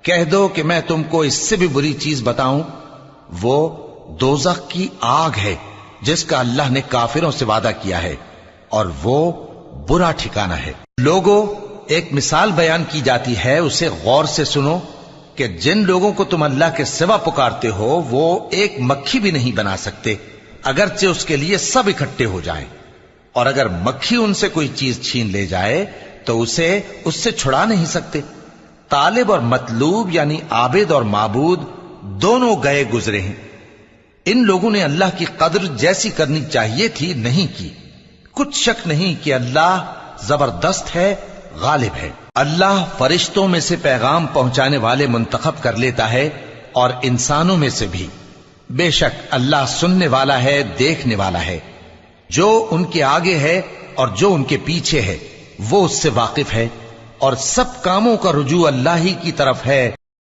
کہہ دو کہ میں تم کو اس سے بھی بری چیز بتاؤں، وہ دوزخ کی آگ ہے جس کا اللہ نے کافروں سے وعدہ کیا ہے، اور وہ برا ٹھکانہ ہے۔ لوگوں، ایک مثال بیان کی جاتی ہے، اسے غور سے سنو کہ جن لوگوں کو تم اللہ کے سوا پکارتے ہو وہ ایک مکھی بھی نہیں بنا سکتے اگرچہ اس کے لیے سب اکٹھے ہو جائیں، اور اگر مکھی ان سے کوئی چیز چھین لے جائے تو اسے اس سے چھڑا نہیں سکتے۔ طالب اور مطلوب یعنی عابد اور معبود دونوں گئے گزرے ہیں۔ ان لوگوں نے اللہ کی قدر جیسی کرنی چاہیے تھی نہیں کی۔ کچھ شک نہیں کہ اللہ زبردست ہے، غالب ہے۔ اللہ فرشتوں میں سے پیغام پہنچانے والے منتخب کر لیتا ہے اور انسانوں میں سے بھی۔ بے شک اللہ سننے والا ہے، دیکھنے والا ہے۔ جو ان کے آگے ہے اور جو ان کے پیچھے ہے وہ اس سے واقف ہے، اور سب کاموں کا رجوع اللہ ہی کی طرف ہے۔